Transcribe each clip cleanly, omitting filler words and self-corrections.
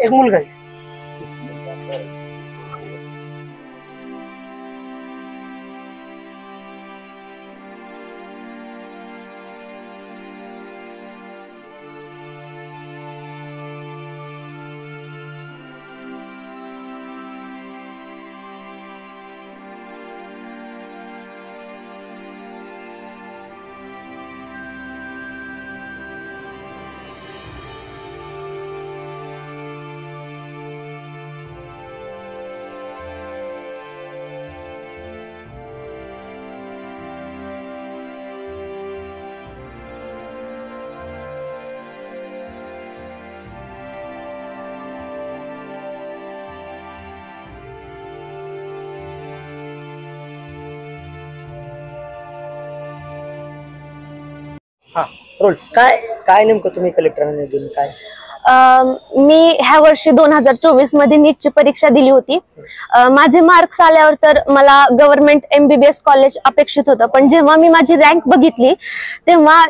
एक मुलगा आहे. रोल काय नेमकं तुम्ही कलेक्टरांना दिलं काय? मी ह्या वर्षी 2024 मध्ये नीटची परीक्षा दिली होती. माझे मार्क्स आल्यावर तर मला गव्हर्नमेंट MBBS कॉलेज अपेक्षित होतं, पण जेव्हा मी माझी रँक बघितली तेव्हा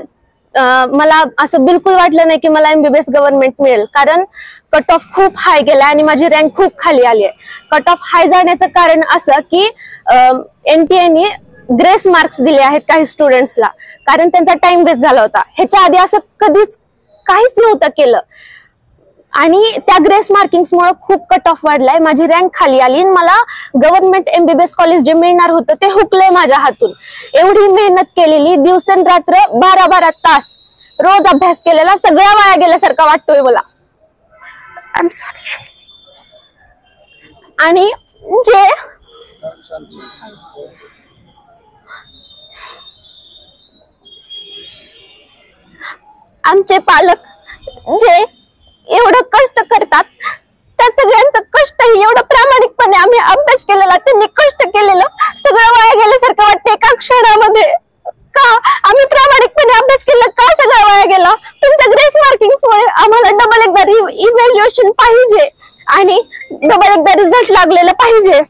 मला असं बिलकुल वाटलं नाही की मला MBBS गव्हर्नमेंट मिळेल, कारण कट ऑफ खूप हाय गेला आणि माझी रँक खूप खाली आली आहे. कट ऑफ हाय जाण्याचं कारण असं की NTA ने ग्रेस मार्क्स दिले आहेत काही स्टुडंट्सला, कारण त्यांचा टाइम वेस्ट झाला होता. ह्याच्या आधी असं कधीच काहीच नव्हतं केलं आणि त्या ग्रेस मार्किंग्समुळे खूप कट ऑफ वाढलाय. माझी रँक खाली आली आणि मला गव्हर्नमेंट MBBS कॉलेज जे मिळणार होतं ते हुकलंय माझ्या हातून. एवढी मेहनत केलेली, दिवसेंरात्र 12-12 तास रोज अभ्यास केलेला, सगळ्या वाया गेल्यासारखा वाटतोय मला. I am sorry. आणि जे आमचे पालक जे एवढं कष्ट करतात, त्या सगळ्यांचं कष्टही एवढं प्रामाणिकपणे आम्ही अभ्यास केलेला, त्यांनी कष्ट केलेलं सगळं वाया गेल्यासारखं वाटतं एका क्षणामध्ये. का आम्ही प्रामाणिकपणे अभ्यास केला, का सगळं वाया गेला? तुमच्या ग्रेस मार्किंग्समुळे आम्हाला डबल एकदा इव्हॅल्युएशन पाहिजे आणि डबल एकदा रिझल्ट लागलेला पाहिजे.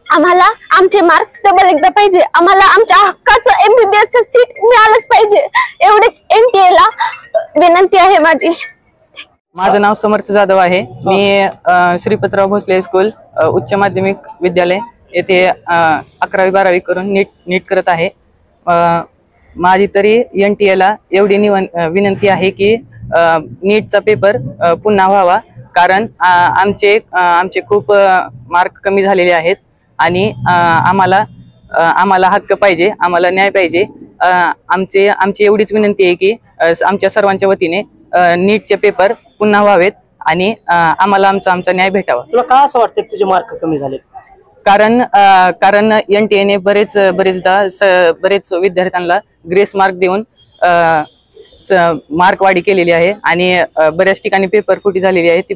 आम्हाला आमचे मार्क्स डबल एकदा पाहिजे. आम्हाला आमच्या हक्काचं MBBS सीट मिळालंच पाहिजे. एवढेच NTA ला विनंती आहे माझी. माझं नाव समर्थ जाधव आहे. मी श्रीपतराव भोसले हायस्कूल उच्च माध्यमिक विद्यालय येथे 11वी 12वी करून नीट करत आहे. माझी तरी NTA ला एवढी विनंती आहे की नीटचा पेपर पुन्हा व्हावा, कारण आमचे खूप मार्क कमी झालेले आहेत आणि आम्हाला हक्क पाहिजे, आम्हाला न्याय पाहिजे. आमची एवढीच विनंती आहे की आमच्या सर्वांच्या वतीने नीटचे पेपर पुन्हा व्हावेत आणि आम्हाला आमचा न्याय भेटावा. तुला का असं वाटतं तुझे मार्क कमी झाले? कारण NTA ने बरेच विद्यार्थ्यांना ग्रेस मार्क देऊन मार्क वाढी केलेली आहे आणि बऱ्याच ठिकाणी पेपर फुटी झालेली आहे. ती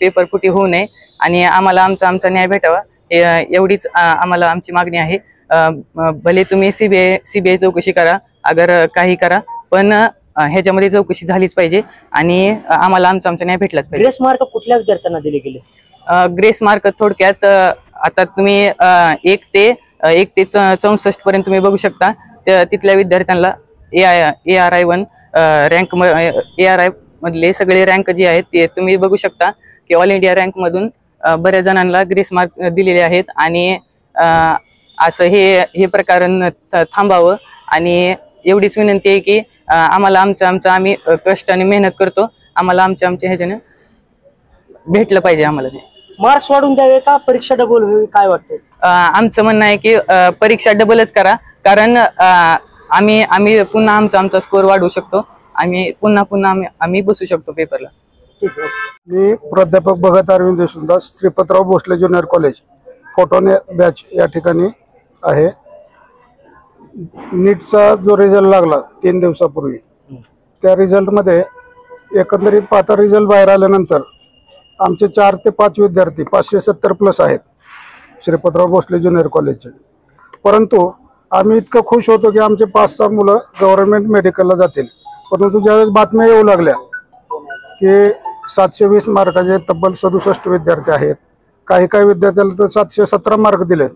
पेपर फुटी होऊ नये आणि आम्हाला आमचा न्याय भेटावा, एवढीच आम्हाला आमची मागणी आहे. भले तुम्ही CBI चौकशी करा, अगर काही करा, पण ह्याच्यामध्ये चौकशी झालीच पाहिजे आणि आम्हाला आमचा न्याय भेटलाच पाहिजे. ग्रेस मार्क कुठल्या विद्यार्थ्यांना दिले गेले? ग्रेस मार्क थोडक्यात आता तुम्ही 1 ते 64 पर्यंत तुम्ही बघू शकता. तिथल्या विद्यार्थ्यांना ARI1 रँक ARI मधले सगळे रँक जे आहेत ते तुम्ही बघू शकता की ऑल इंडिया रँक मधून बऱ्याच जणांना ग्रेस मार्क्स दिलेले आहेत आणि असं हे प्रकरण थांबावं आणि एवढीच विनंती आहे की आम्हाला आम्ही कष्ट आणि मेहनत करतो, आम्हाला आमच्या ह्याच्याने भेटलं पाहिजे. आम्हाला ते मार्क्स वाढून द्यावे का परीक्षा डबल व्हावी, काय वाटतं? आमचं म्हणणं आहे की परीक्षा डबलच करा, कारण आम्ही पुन्हा आमचा स्कोर वाढवू शकतो, आम्ही पुन्हा बसू शकतो पेपरला. मी प्राध्यापक भगत अरविंद देशमुख, श्रीपतराव भोसले ज्युनियर कॉलेज फोटोने बॅच या ठिकाणी आहे. नीटचा जो रिझल्ट लागला 3 दिवसापूर्वी, त्या रिझल्टमध्ये एकंदरीत पाहता रिझल्ट बाहेर आल्यानंतर आमचे 4 ते 5 विद्यार्थी 570+ आहेत श्रीपतराव भोसले ज्युनियर कॉलेजचे. परंतु आम्ही इतकं खुश होतो की आमचे 5-6 मुलं गव्हर्नमेंट मेडिकलला जातील. परंतु ज्यावेळेस बातम्या येऊ लागल्या की 720 मार्काचे तब्बल 67 विद्यार्थी आहेत, काही विद्यार्थ्याला तर 717 मार्क दिलेत,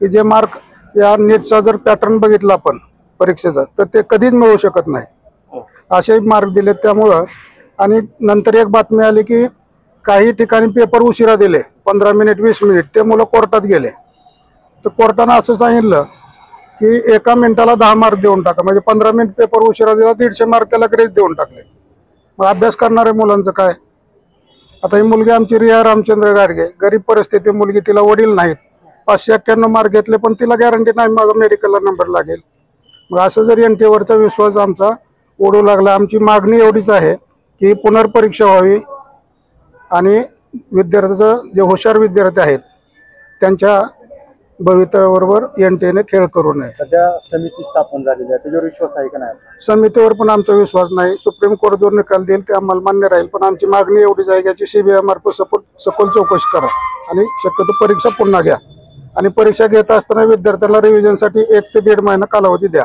की जे मार्क या नीटचा जर पॅटर्न बघितला आपण परीक्षेचा तर ते कधीच मिळू शकत नाही, असे मार्क दिलेत. त्यामुळं आणि नंतर एक बातमी आली की काही ठिकाणी पेपर उशिरा दिले, 15 मिनिट 20 मिनिट, ते मुलं कोर्टात गेले. तर कोर्टानं असं सांगितलं की 1 मिनिटाला 10 मार्क देऊन टाका, म्हणजे 15 मिनिट पेपर उशिरा दिला 150 मार्क त्याला ग्रेस देऊन टाकले. मग अभ्यास करणाऱ्या मुलांचं काय? आता ही मुलगी आमची रिया रामचंद्र गाडगे, गरीब परिस्थिती मुलगी, तिला वडील नाहीत, 591 मार्क घेतले, पण तिला गॅरंटी नाही माझा मेडिकलला नंबर लागेल. मग असं जर NTA वरचा विश्वास आमचा ओढू लागला. आमची मागणी एवढीच आहे की पुनर्परीक्षा व्हावी आणि विद्यार्थ्याचं जे हुशार विद्यार्थी आहेत त्यांच्या भवितव्याबरोबर NTA ने खेळ करू नये. सध्या समिती स्थापन झालेली आहे, त्याच्यावर विश्वास आहे का नाही? समितीवर पण आमचा विश्वास नाही. सुप्रीम कोर्ट जो निकाल देईल ते आम्हाला मान्य राहील, पण आमची मागणी एवढीच आहे की याची CBI मार्फत सखोल चौकशी करा आणि शक्यतो परीक्षा पुन्हा घ्या आणि परीक्षा घेत असताना विद्यार्थ्यांना रिव्हिजनसाठी 1 ते 1.5 महिना कालावधी द्या.